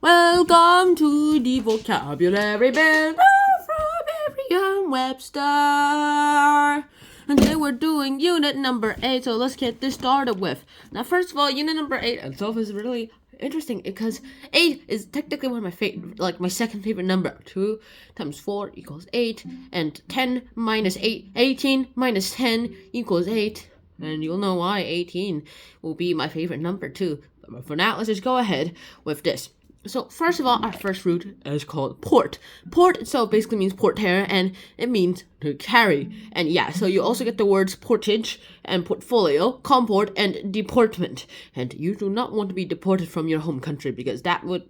Welcome to the vocabulary builder from Merriam-Webster. And today we're doing unit number 8, so let's get this started with. Now, first of all, unit number 8 itself is really interesting because 8 is technically one of my favorite, like my second favorite number. 2 times 4 equals 8, and 10 minus 8, 18 minus 10 equals 8. And you'll know why 18 will be my favorite number too. But for now, let's just go ahead with this. So first of all, our first root is called port. Port itself basically means portere, and it means to carry. And yeah, so you also get the words portage and portfolio, comport, and deportment. And you do not want to be deported from your home country because that would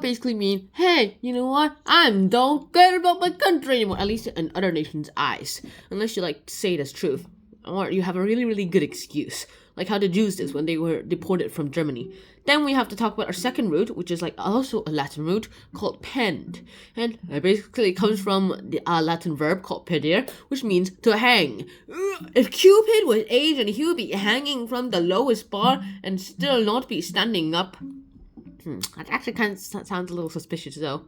basically mean, hey, you know what? I don't care about my country anymore. At least in other nations' eyes, unless you like to say it as truth, or you have a really, really good excuse, like how the Jews did when they were deported from Germany. Then we have to talk about our second root, which is like also a Latin root called pend. And it basically comes from the Latin verb called pedere, which means to hang. If Cupid was aged and he would be hanging from the lowest bar and still not be standing up. That actually kind of sounds a little suspicious though.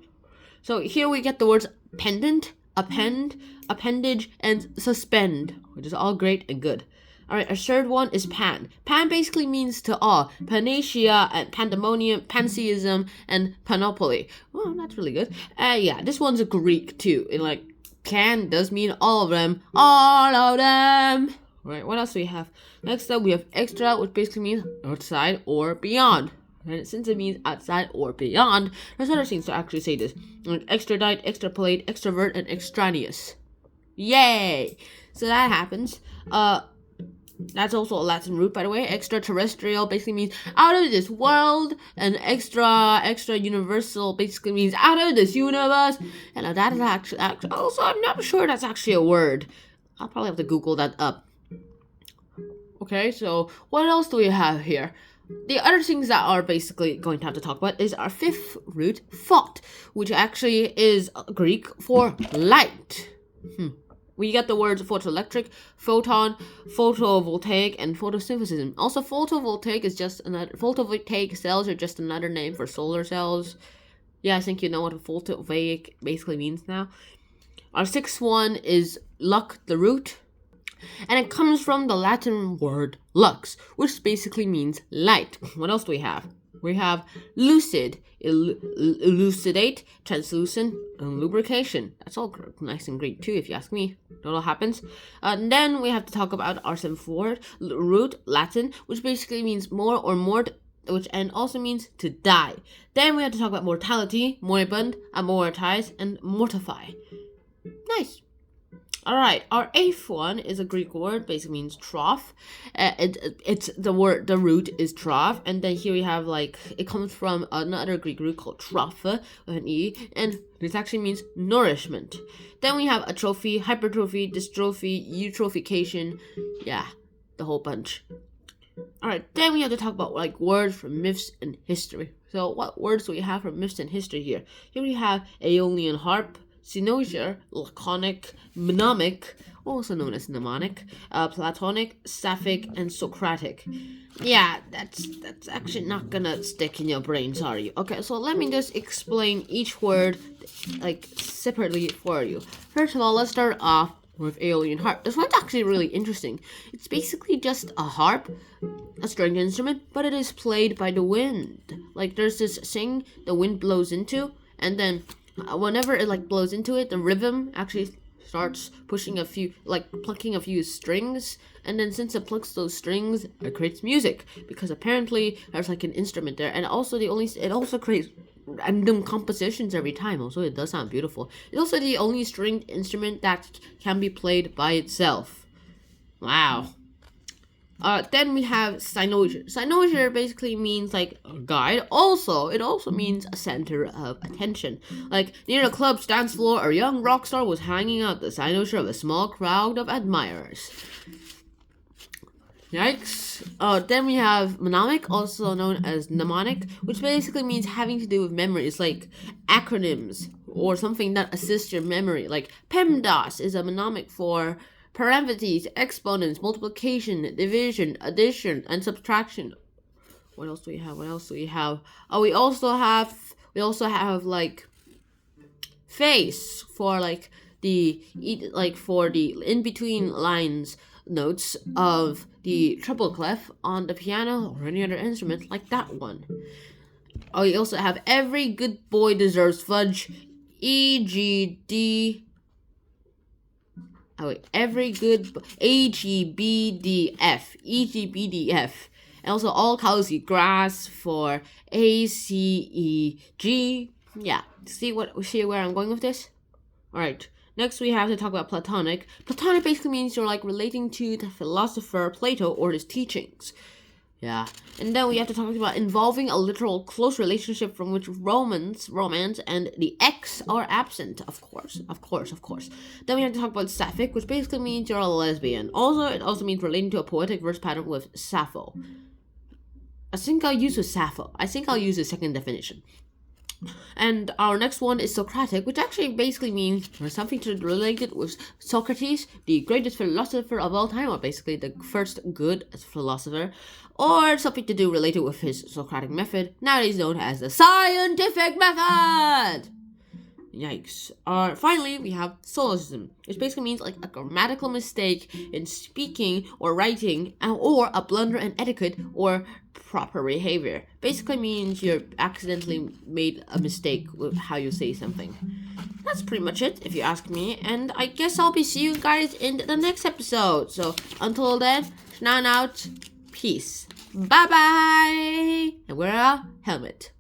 So here we get the words pendant, append, appendage, and suspend, which is all great and good. Alright, our third one is pan. Pan basically means to awe. Panacea and pandemonium, pantheism, and panoply. Well, that's really good. Yeah, this one's a Greek too. And like, can does mean all of them. All of them! Alright, what else do we have? Next up, we have extra, which basically means outside or beyond. And since it means outside or beyond, there's other things to actually say this. Like extradite, extrapolate, extrovert, and extraneous. Yay! So that happens. That's also a Latin root, by the way. Extraterrestrial basically means out of this world, and extra universal basically means out of this universe. And that is actually also, I'm not sure that's actually a word. I'll probably have to Google that up. Okay, so what else do we have here? The other things that are basically going to have to talk about is our fifth root, phot, which actually is Greek for light. We get the words photoelectric, photon, photovoltaic, and photosynthesis. Also, photovoltaic cells are just another name for solar cells. Yeah, I think you know what a photovoltaic basically means now. Our sixth one is luck, the root. And it comes from the Latin word lux, which basically means light. What else do we have? We have lucid, elucidate, translucent, and lubrication. That's all nice and great too, if you ask me. That all happens. And then we have to talk about our seventh word, root, Latin, which basically means more or mort, which and also means to die. Then we have to talk about mortality, moribund, amortize, and mortify. Nice. Alright, our eighth one is a Greek word, basically means trough. It's the root is trough, and then here we have it comes from another Greek root called trophe, with an E, and this actually means nourishment. Then we have atrophy, hypertrophy, dystrophy, eutrophication, yeah, the whole bunch. Alright, then we have to talk about words from myths and history. So what words do we have from myths and history here? Here we have Aeolian harp, cynosure, laconic, mnemonic, also known as mnemonic, Platonic, Sapphic, and Socratic. Yeah, that's actually not gonna stick in your brain, sorry. Okay, so let me just explain each word separately for you. First of all, let's start off with Aeolian harp. This one's actually really interesting. It's basically just a harp, a stringed instrument, but it is played by the wind. There's this thing the wind blows into, and then whenever it blows into it, the rhythm actually starts pushing plucking a few strings, and then since it plucks those strings, it creates music because apparently there's an instrument there, and also it also creates random compositions every time. Also, it does sound beautiful. It's also the only stringed instrument that can be played by itself. Wow. Then we have cynosure. Cynosure basically means a guide. It also means a center of attention. Near a club's dance floor, a young rock star was hanging out the cynosure of a small crowd of admirers. Yikes. Then we have mnemonic, also known as mnemonic, which basically means having to do with memories, like acronyms or something that assists your memory. PEMDAS is a mnemonic for parentheses, exponents, multiplication, division, addition, and subtraction. What else do we have? What else do we have? Oh, we also have like face for like for the in between lines notes of the treble clef on the piano or any other instrument like that one. Oh, we also have every good boy deserves fudge. E G D. Oh wait, every good A G B D F. E G B D F. And also all cows eat grass for A C E G. Yeah. See where I'm going with this? Alright. Next we have to talk about Platonic. Platonic basically means you're like relating to the philosopher Plato or his teachings. Yeah. And then we have to talk about involving a literal close relationship from which romance, and the X are absent, of course. Then we have to talk about sapphic, which basically means you're a lesbian. It also means relating to a poetic verse pattern with Sappho. I think I'll use the second definition. And our next one is Socratic, which actually basically means something related with Socrates, the greatest philosopher of all time, or basically the first good philosopher, or something to do related with his Socratic method, nowadays known as the scientific method. Yikes. Finally, we have syllogism, which basically means like a grammatical mistake in speaking or writing, or a blunder in etiquette or proper behavior. Basically means you accidentally made a mistake with how you say something. That's pretty much it, if you ask me, and I guess I'll be seeing you guys in the next episode. So until then, schnaun out, peace, bye bye, and wear a helmet.